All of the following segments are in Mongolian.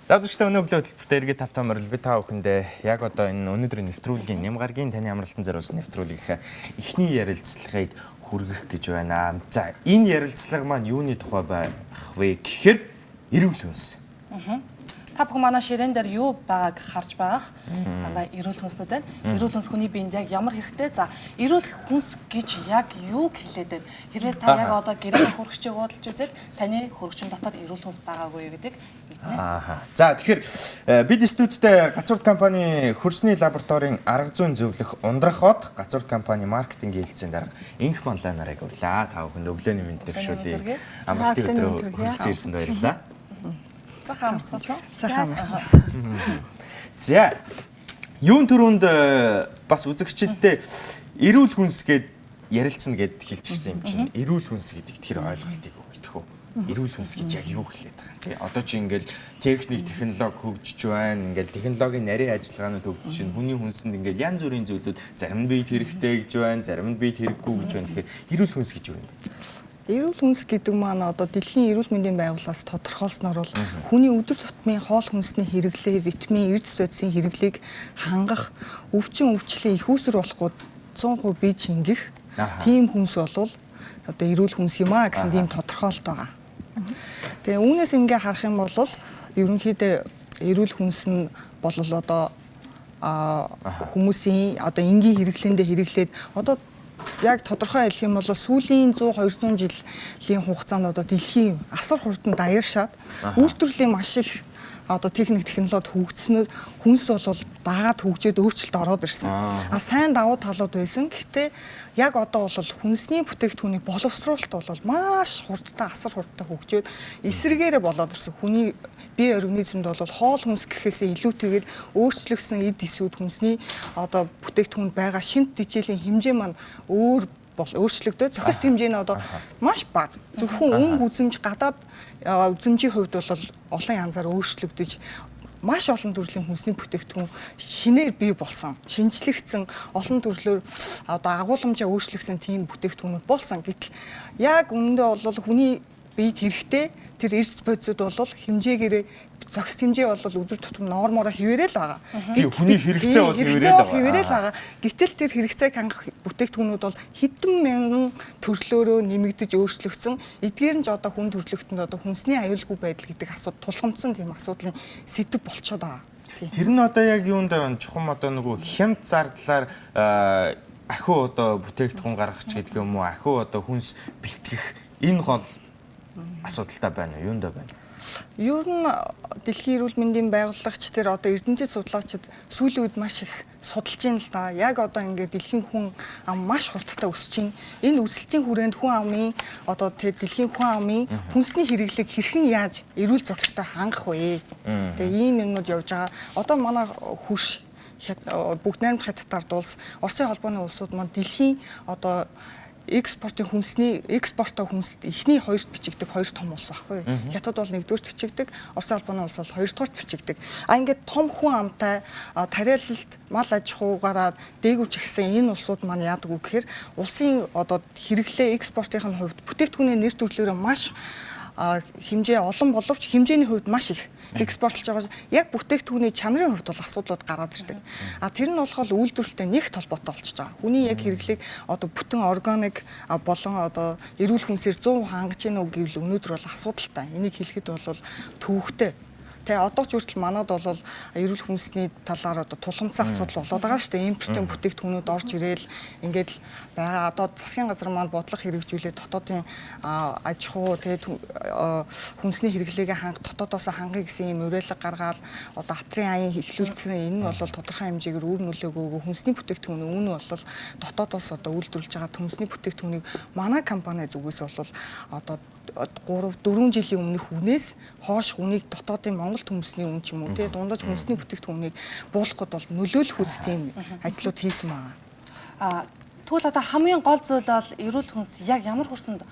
За зөвхөн өнөөгийн хөтөлбөртөө эргээд тавтан морил би та бүхэндээ яг одоо энэ өнөөдрийн нэвтрүүлгийн нэм гарагийн таны амралтын зориулсан нэвтрүүлгийнхаа эхний ярилцлагыг хүргэх гэж байна. За энэ ярилцлага маань юуны тухай байх вэ гэхээр эрүүл хүнс. Та бүхэн манай ширээн дээр юу байгааг харж байгаа. Дандаа эрүүл хүнснүүд байна. Эрүүл хүнс хүний биед яг ямар хэрэгтэй? За эрүүл хүнс гэж яг юуг хэлээд байна? Хэрвээ та яг одоо гэрээ хөргөчийг уудалж үзээд таны хөргөчн дотор эрүүл хүнс байгаагүй гэдэг мэднэ. За тэгэхээр бид студидтэй Гацуурт компани хөрсний лабораторийн арга зүйн зөвлөх ундрах хот Гацуурт компани маркетингийн хэлтсийн дарга инх манлаа нарыг урлаа. Та бүхэнд өглөөний мэнд дэвшүүлье. Амралтын өдрөө хүрэлцэн ирсэнд баярлалаа. За юун төрөнд бас үзэгчдтэй эрүүл хүнс гэд ярилцсан гэд хэлчихсэн юм чинь эрүүл хүнс гэдэг тэр ойлголтыг өгөх үү? Эрүүл хүнс гэж яг юу хэлээд байгаа юм? Тий одоо чи ингээл техник технологи хөгжиж байна. Ингээл технологийн нарийн ажиллагаанууд хөгжиж байна. Хүний хүнсэнд ингээл янз бүрийн зүйлүүд зарим нь биед хэрэгтэй гэж байна, зарим нь биед хэрэггүй гэж байна. Тэгэхээр эрүүл хүнс гэж юу юм? Эрүүл хүнс гэдэг маань одоо дэлхийн эрүүл мэндийн байгууллагаас тодорхойлсноор бол хүний өдөр тутмын хоол хүнсний хэрэглээ, витамин, эрдэс бодисын хэрэглээг хангах, өвчин өвчлөлийн их үүсвэр болохгүй 100% бие чингэх тийм хүнс бол одоо эрүүл хүнс юм а гэсэн тийм тодорхойлт байгаа. Тэгээ үүнээс ингээ харах юм бол ерөнхийдөө эрүүл хүнс нь бол одоо хүмүүсийн одоо энгийн хэрэглээндээ хэрэглээд одоо яг тодорхой хэлэх юм бол сүүлийн 100-200 жилийн хугацаанд одоо дэлхийн асар хурдан даяаршаад үйлдвэрлэлийн маш их одоо техник технологид хөгжснөөр хүнс бол дагаад хөгжөөд өөрчлөлт ороод ирсэн. Сайн давуу талууд байсан. Гэхдээ яг одоо бол хүнсний бүтээгдэхүүний боловсруулалт бол маш хурдтай асар хурдтай хөгжөөд эсрэгээрээ болоод ирсэн. Хүний бие организмд бол хоол хүнс гэхээсээ илүүтэйгээр өөрчлөгдсөн эд эсүүд хүнсний одоо бүтээгдэхүүнд байгаа шинж тэжээлийн хэмжээ маань өөрчлөгдөж зохист хэмжээ нь одоо маш бага. Зөвхөн өнгө үзэмж гадаад үзэмжийн хувьд бол олон янзаар өөрчлөгдөж маш олон төрлийн хүнсний бүтээгдэхүүн шинээр бий болсон, шинжлэгдсэн олон төрлөөр одоо агуулмжаа өөрчлөгдсөн тийм бүтээгдэхүүнүүд болсон. Гэтэл яг үүндээ бол хүний биед хэрэгтэй тэр эрс бодисууд бол хэмжээгээр зохист хэмжээ бол өдөр тутам нормоор хിവэрэл байгаа. Тийм хүний хэрэгцээ бол хിവэрэл байгаа. Гэтэл тэр хэрэгцээг хангах бүтээгдэхүүнүүд бол хэдэн мянган төрлөөрөө нэмэгдэж өөрчлөгдсөн. Эдгээр нь ч одоо хүн төрөлхтөнд одоо хүнсний аюулгүй байдал гэдэг асуудал тулгамдсан тийм асуудлын сэдэв болчиход байгаа. Тэр нь одоо яг юунд байна? Чухам одоо нөгөө хямд зардлаар ахиу одоо бүтээгдэхүүн гаргах ч гэдэг юм уу? Ахиу одоо хүнс бэлтгэх энэ гол асуудалтай байна уу? Юунд байна? Ер нь дэлхийн эрүүл мэндийн байгууллагч тэр одоо эрдэмтэд судлаачид сүүлийн үед маш их судалж байна л да. Яг одоо ингээд дэлхийн хүн ам маш хурдтай өсөж байна. Энэ өсөлтийн хүрээнд хүн амын одоо тэр дэлхийн хүн амын хүнсний хэрэглээг хэрхэн яаж эрүүл зохистой хангах вэ? Тэгээ ийм юмнууд явж байгаа. Одоо манай хөрш бүгд найрамд хятадд улс, Оросын холбооны улсууд маань дэлхийн одоо экспортын хүнсний экспортоо хүнсд эхний хоёрт бичигдэх хоёр том улс байхгүй. Хятад бол нэгдүгээрт бичигдэг, Оросын холбооны улс бол хоёрдугаарт бичигдэг. Ингээд том хүн амтай тариалалт мал аж ахуйгаараа дээгүүрч гисэн энэ улсууд маань яадаг үг гэхээр улсын одоо хэрэглээ экспортын хувьд бүтээгдэхүүний нэр төрлөөрөө маш хэмжээ олон боловч хэмжээний хувьд маш их экспортлж байгаа. Яг бүтээгдэхүүний чанарын хувьд бол асуудлууд гараад ирдэг. Тэр нь болохоор үйлдвэрлэлтэй нэгт холбоотой болчихж байгаа. Хүний яг хэрэглээг одоо бүтэн органик болон одоо эрүүл хүнсээр 100% хангаж гэнэ үү гэвэл өнөөдөр бол асуудалтай. Энийг хэлэхэд бол төвөгтэй. Тэгээ одоо ч хүртэл манад бол эрүүл хүнсний талаар одоо тулгамдсан асуудал болоод байгаа шүү дээ. Импортын бүтээгдэхүүнүүд орж ирээл ингээд байгаа. Одоо засгийн газар маань бодлого хэрэгжүүлээд дотоодын аж ахуй тэгээд хүнсний хэрэглээгээ дотоодоос хангахыг гэсэн юм уриалга гаргаад одоо хатрын аян эхлүүлсэн. Энэ нь бол тодорхой хэмжээгээр үр нөлөөгөө хүнсний бүтээгдэхүүний үн нь бол дотоодоос одоо үйлдвэрлэж байгаа хүнсний бүтээгдэхүүнийг манай компани зүгээс бол одоо 3-4 жилийн өмнөх үнээс хойш үнийг дотоодын Монгол хүнсний үн ч юм уу те дундаж хүнсний бүтээгдэхүүнийг буулгахад бол нөлөөлөх үс тийм ажлууд хийсэн байгаа. Тэгвэл одоо хамгийн гол зүйл бол эрүүл хүнс яг ямар хурсанд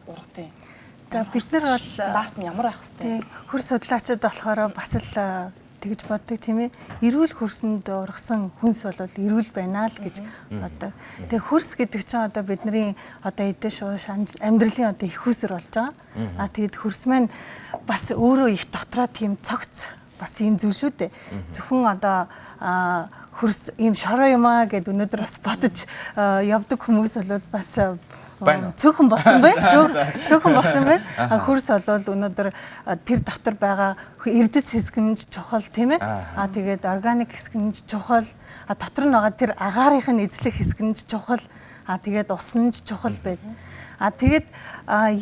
ургадаг юм? За бид нар бол стандарт нь ямар байх хэвтэй? Хөрс судлаачид болохоор бас л тэгж боддог тийм ээ. Эрүүл хөрсөнд ургасан хүнс бол эрүүл байна л гэж боддог. Тэгээ хөрс гэдэг чинь одоо бидний одоо эдэж шууш амьдралын одоо их хүсэр болж байгаа. Тэгээд хөрс маань бас өөрөө их дотроо тийм цогц бас ийм зүйл шүү дээ. Зөвхөн одоо хөрс ийм шороо юм аа гэд өнөөдөр бас бодож явдаг хүмүүс бол бас цөөхөн болсон байна. Цөөхөн болсон байна. Хөрс бол өнөөдөр тэр дотор байгаа эрдэс хэсэг нь чухал тийм ээ. Тэгээд органик хэсэг нь чухал. Дотор нь байгаа тэр агаарынх нь эзлэх хэсэг нь чухал. Тэгээд ус нь чухал байна. Тэгээд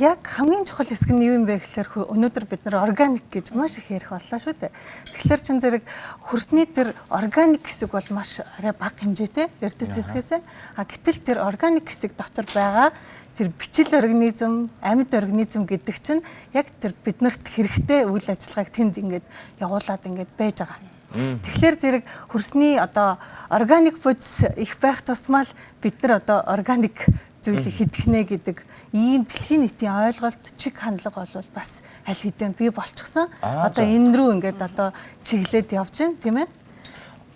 яг хамгийн чухал хэсэг нь юу юм бэ гэхээр өнөөдөр бид нар органик гэж маш их ярих боллоо шүү дээ. Тэгэхээр чин зэрэг хөрсний тэр органик хэсэг бол маш арай бага хэмжээтэй эрдэс хэсгээс. Гэтэл тэр органик хэсэг дотор байгаа тэр бичил организм, амьд организм гэдэг чинь яг тэр биднэрт хэрэгтэй үйл ажиллагааг тэнд ингээд явуулаад ингээд байж байгаа. Тэгэхээр зэрэг хөрсний одоо органик бодис их байх тусмаа л бид нар одоо органик зүйлийг хийдгнэ гэдэг ийм дэлхийн нийтийн ойлголт чиг хандлага бол бас аль хэдийн бий болчихсон. Одоо энэ рүү ингээд одоо чиглээд явж байна тийм ээ.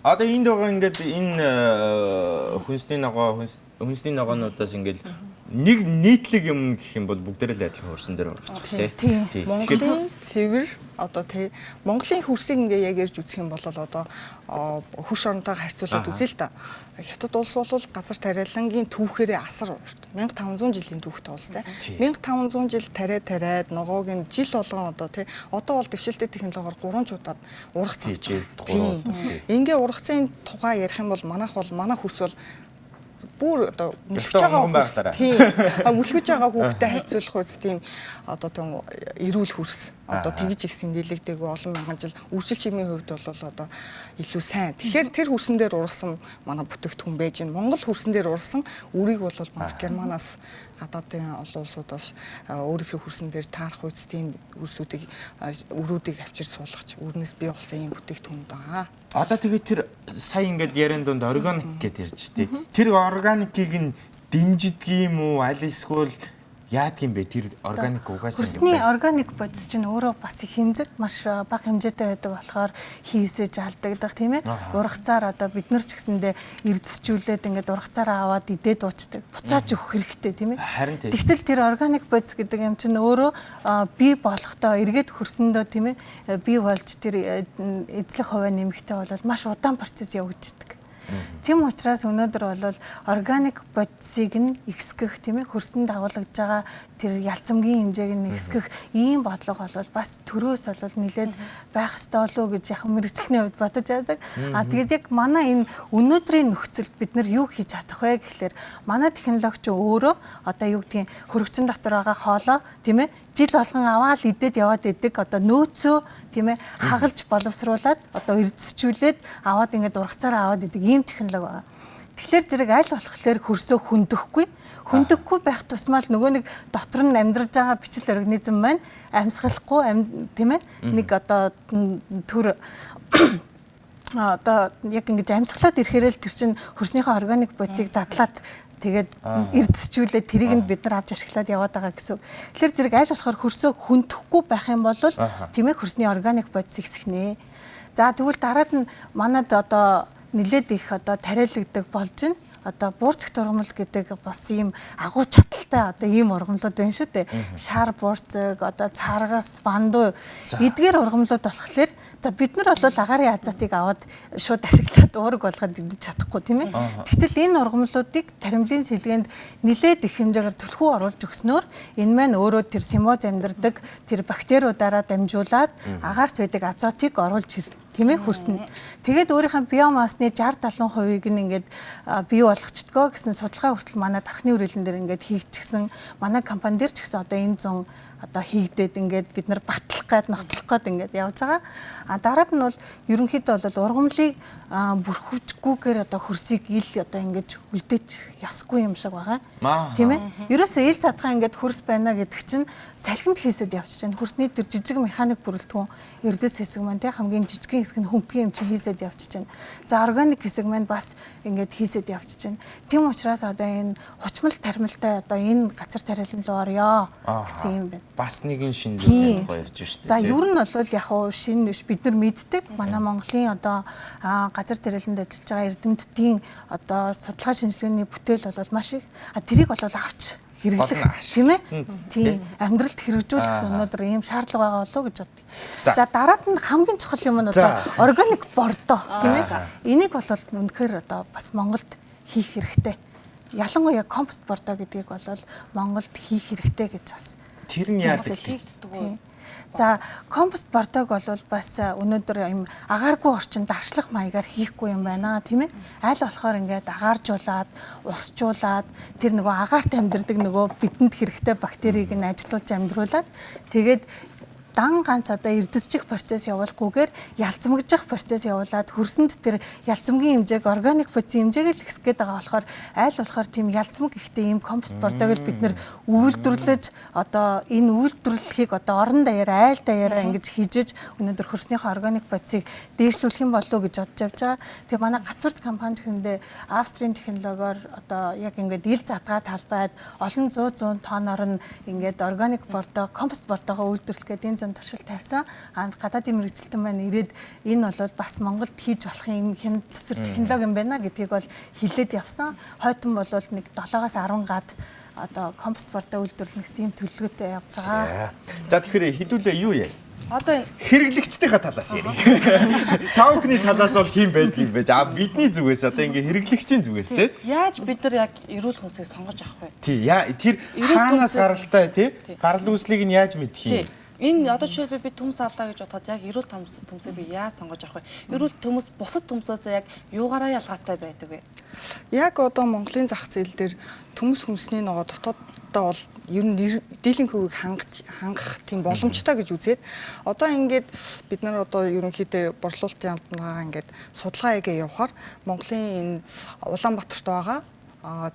Одоо энд байгаа ингээд энэ хүнсний ногоонуудаас ингээд нэг нийтлэг юм гэх юм бол бүгдээрээ л адилхан хөрсөн дээр орчих тийм. Монголын цэвэр одоо тий Монголын хөрсийг ингээ яг ярьж үзэх юм бол одоо хөрш оронтойгоо харьцуулаад үзье л да. Хятад улс бол газар тариалангийн түүхээрээ асар урт 1500 жилийн түүхтэй улс тий. 1500 жил тариад ногоог нь жил болгон одоо тий одоо бол дэвшилтэй технологиор 3 чуудаад ургах авч байгаа. Ингээ ургацын тухай ярих юм бол манай хөрс бол бүр одоо мөлхөж байгаа тийм мөлхөж байгаа хүүхдэд харьцуулах үз тийм одоо тийм эрүүл хөрс одоо тэгж ихсэн нэлэгдэг олон мянган жил үржил чимийн хувьд бол одоо илүү сайн. Тэгэхээр тэр хөрсөн дээр ургасан манай бүтээгдэхүүн байж гин Монгол хөрсөн дээр ургасан үрийг бол манай Германаас гадаадын олон улсуудаас өөрийнхөө хөрсөн дээр таарах үз тийм өрүүдийг авчир суулгach үрнээс бий болсон юм бүтээгдэхүүн байгаа. Одоо тэгээд тэр сая ингээд яриан донд органик гэдээ ярьж тээ. Тэр органикийг нь дэмждэг юм уу? Аль эсвэл яадаг юм бэ? Тэр органик угаасаа хөрсний органик бодис чинь өөрөө бас их хэмжээд маш бага хэмжээтэй байдаг болохоор хийсэж алдагдах тийм ээ. Ургацаар одоо бид нар ч гэсэндээ эрдэсчүүлээд ингээд ургацаараа аваад идээд уучдаг. Буцааж өгөх хэрэгтэй тийм ээ. Тэгтэл тэр органик бодис гэдэг юм чинь өөрөө бий болохдоо эргээд хөрсөндөө тийм ээ бий болж тэр эзлэх хувиа нэмэхтэй бол маш удаан процесс явагддаг. Тийм учраас өнөөдөр бол органик бодисыг нь ихсгэх тийм ээ хөрсөнд дагуулж байгаа тэр ялцамгийн хэмжээг нь ихсгэх ийм бодлого бол бас төрөөс бол нэлээд байх ёстой болов уу гэж яг мэрэгчлэний хувьд бодож байдаг. Тэгээд яг манай энэ өнөөдрийн нөхцөлд бид нар юу хийж чадах вэ гэхлээр манай технологич өөрөө одоо юу гэдгийг хөрөгчн дотор байгаа хоолоо тийм ээ жил болгон аваад идээд яваад идэг одоо нөөцөө тийм ээ хагалж боловсруулад одоо эрдэсчүүлээд аваад ингээд ургацаараа аваад идэг ийм технологи байгаа. Тэгэхээр зэрэг аль болохоор хөрсөө хөндөггүй байх тусмаа л нөгөө нэг дотор нь амьдарж байгаа бичил организм маань амьсгалахгүй тийм ээ нэг одоо төр одоо яг ингэж амьсгалаад ирэхээр л тэр чинь хөрснийхөө органик бодисыг задлаад тэгээд эрдэсчүүлээд тэрийг нь бид нар авч ашиглаад яваад байгаа гэсэн. Тэгэхээр зэрэг аль болохоор хөрсөө хөндөхгүй байх юм бол тийм ээ хөрсний органик бодис ихсэх. За тэгвэл дараад нь манад одоо нэлээд их одоо тариалагддаг болж байна. Одоо буурцэг тургамал гэдэг бас ийм агуу чадaltaй одоо ийм ургамлууд байна шүү дээ. Шар буурцэг, одоо царгас, вандуу эдгээр ургамлууд болохоор за бид нар бол агаарын азатыг аваад шууд ашиглаад уураг болгоод идэж чадахгүй тийм ээ. Тэгтэл энэ ургамлуудыг таримлын сэлгээнд нэлээд их хэмжээгээр түлхүү оруулж өгснөөр энэ маань өөрөө тэр симоз амьдардаг тэр бактериудаараа дамжуулаад агаарч байдаг азотыг оруулж ирнэ. Тийм ээ хөрснө. Тэгээд өөрийнхөө биомасны 60-70%-ийг нь ингээд бий болгочдгоо гэсэн судалгаа хүртэл манай дархны үрэлэн дээр ингээд хийгдчихсэн. Манай компани дээр ч гэсэн одоо энэ 100 одоо хийгдээд ингээд бид нар батлах гээд нотлох гээд ингээд явж байгаа. Дараад нь бол ерөнхийдөө бол ургамлыг бүрхөвчгүйгээр одоо хөрсийг ил одоо ингээд үлдээж ясгүй юм шиг байгаа. Тийм ээ. Ерөөсөө ил задгаа ингээд хөрс байна гэдэг чинь салхинд хийсэд явчихж байна. Хөрсний тэр жижиг механик бүрэлдэхүүн эрдэс хэсэг маань тий хамгийн жижигхэн хэсэг нь хөнгөн юм чинь хийсэд явчихж байна. За органик хэсэг маань бас ингээд хийсэд явчихж байна. Тийм учраас одоо энэ зарчмал тарималтай одоо энэ газар тариалан руу орё гэсэн юм байна. Бас нэгэн шинэ зүйл ярьж штэ. За ер нь бол яг хуу шинэ биш бид нар мэддэг манай Монголын одоо газар тариаланд ажиллаж байгаа эрдэмтдийн одоо судалгаа шинжилгээний бүтээл бол маш их тэрийг бол авч хэрэглэх тийм ээ. Тийм амьдралд хэрэгжүүлэх өнөөдөр ийм шаардлага байгаа болов уу гэж бодъё. За дараад нь хамгийн чухал юм нь одоо органик бордоо тийм ээ. Энийг бол үнэхээр одоо бас Монголд хийх хэрэгтэй. Ялангуяа компост бордоо гэдгийг бол Монголд хийх хэрэгтэй гэж бас. Тэр нь яаж хийгддэг вэ? За компост бордоог бол бас өнөөдөр юм агааргүй орчинд даршлах маягаар хийхгүй юм байна тийм ээ. Аль болохоор ингээд агааржуулаад, усжуулаад тэр нөгөө агаарт амьдардаг нөгөө бидэнд хэрэгтэй бактерийг нь ажилуулж амьдруулад тэгээд дан ганц одоо эрдэсчих процесс явуулахгүйгээр ялцмагдах процесс явуулаад хөрсөнд тэр ялцмгийн хэмжээг органик бодис хэмжээг л ихсэх гээд байгаа болохоор аль болохоор тийм ялцмаг ихтэй ийм компост бордоог л бид нэр үйлдвэрлэж одоо энэ үйлдвэрлэлийг одоо орон даяараа айл даяараа ингэж хижиж өнөөдөр хөрснийхөө органик бодисыг дээшлүүлэх юм болов уу гэж бодож явж байгаа. Тэгээ манай гацуурт компани гэхэндээ Австрийн технологиор одоо яг ингээд ил задгаа талбайд олон 100 тонноор нь ингээд органик бордоо компост бордоогоо үйлдвэрлэх гээд энэ туршил тавьсан. Гадаадын мэрэгчлэлтэн маань ирээд энэ бол бас Монголд хийж болох юм хэм төсөр технологи юм байна гэдгийг бол хэлээд явсан. Хойтон бол нэг 7-аас 10 гад одоо компост бордоо үйлдвэрлэх гэсэн юм төлөвлөгөөтэй явж байгаа. За тэгэхээр хэдүүлээ юу яа? Одоо энэ хэрэглэгчдийнхаа талаас ярих. Та бүхний талаас бол тийм байдаг юм байж. Бидний зүгээс одоо ингээ хэрэглэгчийн зүгээс тий. яаж бид нар яг эрүүл хүнсийг сонгож авах вэ? Тий. Тэр хаанаас гаралтай тий? Гарал үүслийг нь яаж мэдэх юм? Энэ одоо жишээлбэл би төмс авлаа гэж бодоход яг эрүүл төмсийг би яаж сонгож авах вэ? Эрүүл төмс бусад төмсөөс яг юугаараа ялгаатай байдаг вэ? Яг одоо Монголын зах зээл дээр төмс хүнсний ногоо дотооддоо бол ер нь дийлэнх хөвийг хангах тийм боломжтой гэж үзээд одоо ингээд бид нар одоо ерөнхийдөө борлуулалтын яамтнаа ингээд судалгаа хийгээ явахаар Монголын энэ Улаанбаатарт байгаа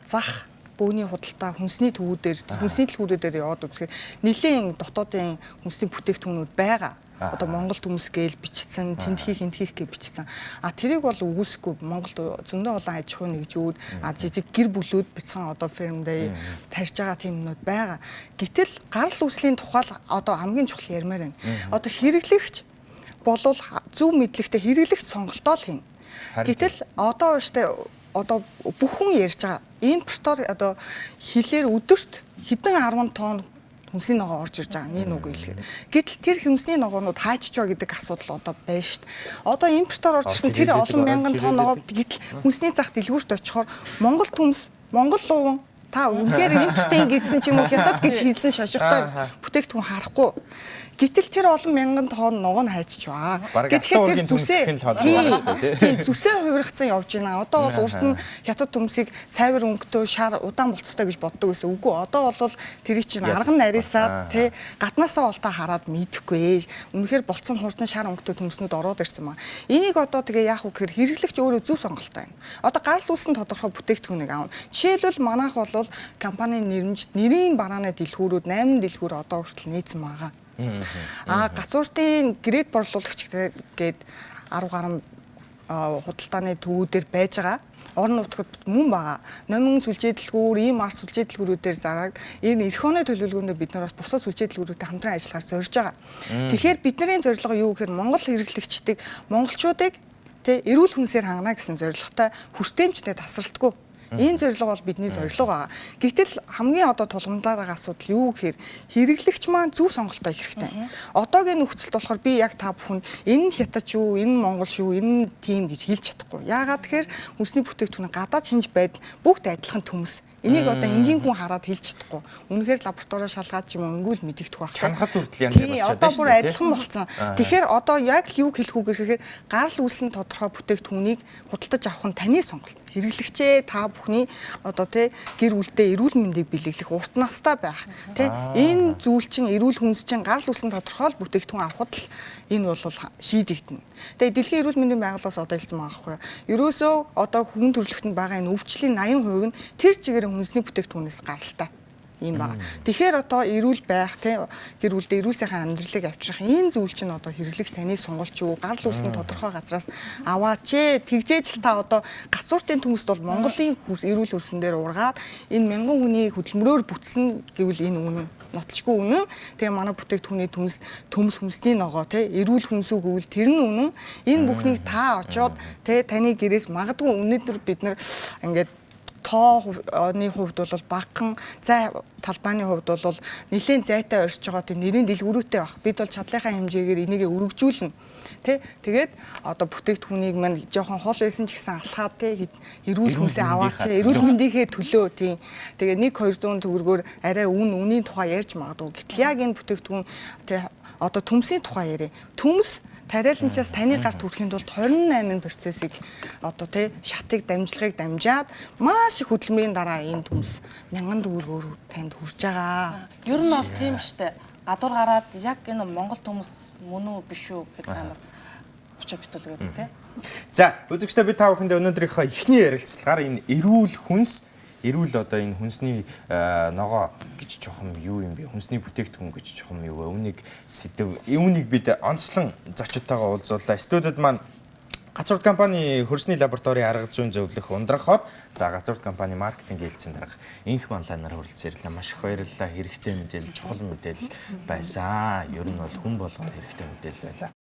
зах бөөний худалдаа хүнсний төлхүүдээр яваад үзэхээр нэлийн дотоодын хүнсний бүтээгдэхүүнүүд байгаа. Одоо Монгол төмс гээл бичсэн, тэнтхий гэж бичсэн. Тэрийг бол үгүйсэхгүй Монголд зөндөө олон аж ахуй нэгжүүд, жижиг гэр бүлүүд бичсэн одоо фермдээ тарьж байгаа тиймнүүд байгаа. Гэтэл гарал үүслийн тухай одоо хамгийн чухал ярмаар байна. Одоо хэрэглэгч болвол зөв мэдлэгтэй хэрэглэгч сонголтоо л хийнэ. Гэтэл одоо штэ одоо бүх хүн ярьж байгаа импортоор одоо хилээр өдөрт хэдэн 10 тонн хүнсний ногоо орж ирж байгаа нэг үг хэлэхээр. Гэтэл тэр хүнсний ногоонууд хаачж байгаа гэдэг асуудал одоо байна шүү дээ. Одоо импортоор орж ирсэн тэр олон мянган тонн ногоо гэтэл хүнсний зах дэлгүүрт очихоор Монгол төмс, Монгол луван та үнэхээр импортын гэсэн ч юм уу хятад гэж хэлсэн шошготой бүтээгдэхүүн харахгүй. Гэтэл тэр олон мянган тонн ногоо нь хайчиж байгаа. Тэгэхээр тэр зүсээ хувиргацсан явж байна. Одоо бол урд нь хятад төмсийг цайвар өнгөтэй шар удаан болцтой гэж боддог гэсэн. Үгүй одоо бол тэрийг чинь арга нь арьсаад тий гаднаасаа болтоо хараад мэдэхгүй. Үнэхээр болцсон хурдан шар өнгөтэй төмснүүд ороод ирсэн маа. Энийг одоо тэгээ яах вэ гэхээр хэрэглэгч өөрөө зөв сонголтоо байна. Одоо гарал үүссэн тодорхой бүтээгдэхүүнийг аавна. Жишээлбэл манайх бол компанийн нэрмжид нэрийн барааны дэлгүүрүүд 8 дэлгүүр одоо хүртэл нийцсэн байгаа. Гацууртын грейд борлуулагч гээд 10 гаруй худалдааны төвүүдээр байж байгаа. Орон нутгад мөн байгаа. Номин сүлжээ дэлгүүр, ийм арт сүлжээ дэлгүүрүүдээр зараг энэ эх оны төлөвлөгөөндөө бид нар бас бусад сүлжээ дэлгүүрүүдтэй хамтран ажиллахаар зорж байгаа. Тэгэхээр бидний зорилго юу гэхээр Монгол хэрэглэгчдийг, монголчуудыг эрүүл хүнсээр хангана гэсэн зорилготой хүртээмжтэй тасралтгүй. Энэ зорилго бол бидний зорилго байгаа. Гэтэл хамгийн одоо тулгамдаад байгаа асуудал юу гэхээр хэрэглэгч маань зөв сонголтоо хийх хэрэгтэй. Одоогийн нөхцөлд болохоор би яг та бүхэн энэ хятад шүү, энэ монгол шүү, энэ тийм гэж хэлж чадахгүй. Яагаад тэгэхээр хүнсний бүтээгдэхүүн гадаад шинж байдал бүгд адилхан төмс. Энийг одоо энгийн хүн хараад хэлж чадахгүй. Үнэхээр лабораторио шалгаад ч юм уу ингүүл мэдэгдэх байх. Чанахад хүртэл янз бүр болчиход байна. Одоо бүр адилхан болсон. Тэгэхээр одоо яг юу хэлэх үг гэхээр гарал үүслийн тодорхой бүтээгдэхүүнийг худалдаж авах нь таны сонголт. Хэрэглэгчээ та бүхний одоо гэр бүлдээ эрүүл мэндийг бэлэглэх урт настай байх. Энэ зүйл чинь эрүүл хүнс чинь гарал үүслийн тодорхой бүтээгдэхүүн авахд л энэ бол шийдэгдэнэ. Тэгээ дэлхийн эрүүл мэндийн байгууллагаас одоо хэлсэн байгаа байхгүй. Ерөөсөө одоо хүн төрөлхтөнд байгаа энэ өвчлийн 80% нь тэр чигээр хүнсний бүтээгдэхүүнээс гаралтай. юм байна. Тэгэхээр одоо эрүүл байх те гэр бүлдээ эрүүл сайхан амьдралыг авчрах энэ зүйл чинь одоо хэрэглэгч таны сургуульч юу гарал үүсгэн тодорхой газраас аваач ээ. Тэгжээж л та одоо гацууртын төмөст бол Монголын эрүүл хөрсөн дээр ургаад энэ мянган хүний хөдөлмөрөөр бүтсэн гэвэл энэ үнэн нотлчгүй үнэн. Тэгээ манай бүтээгдэхүүний төмс хүнсний ногоо те эрүүл хүнс үг гэвэл тэр нь үнэн. Энэ бүхнийг та очоод те таны гэрээс магадгүй өнөөдөр бид нар ингээд тооны хувьд бол багахан зай талбайны хувьд бол нэлээд зайтай оршиж байгаа тийм нэрийн дэлгүүрүүтэй баг. Бид бол чадлынхаа хэмжээгээр энийг өргөжүүлнэ. Тэгээд одоо бүтээгдэхүүнийг мань жоохон хол байсан ч гэсэн алхаад эрүүл хүнсээ аваач эрүүл мэндийнхээ төлөө тийм тэгээ 1-200 төгрөгөөр арай үнийн тухай ярьж магадгүй. Гэтэл яг энэ бүтээгдэхүүн одоо төмсийн тухай яриа. Төмс тариаланчаас таны гарт хүрэхийн тулд 28 процессыг одоо шатыг дамжлагыг дамжаад маш их хөдөлмөрийн дараа энэ төмс 1000 төгрөгөөр танд хүрж байгаа. Ер нь бол тийм штэ. Гадуур гараад яг энэ Монгол төмс мөн үү биш үү гэхэд амар очоо битүүлгээд тий. За, үзэгчдээ би та бүхэндээ өнөөдрийнхөө эхний ярилцлагаар энэ эрүүл хүнс, эрүүл одоо энэ хүнсний ногоо гэж чухам юу юм бэ? Хүнсний бүтээгдэхүүн гэж чухам юу вэ? Үүнийг бид онцлон зочдтойгоо уулзууллаа. Студид маань Газрууд компани хөрсний лабораторийн арга зүйн зөвлөх Ундрах хот, за Газрууд компани маркетинг хэлтсийн дарга инх манлайнаар хүрэлцэн ирлээ. Маш их баярлалаа. Хэрэгтэй мэдээлэл, чухал мэдээлэл байсан. Ер нь бол хүн болгонд хэрэгтэй мэдээлэл байлаа.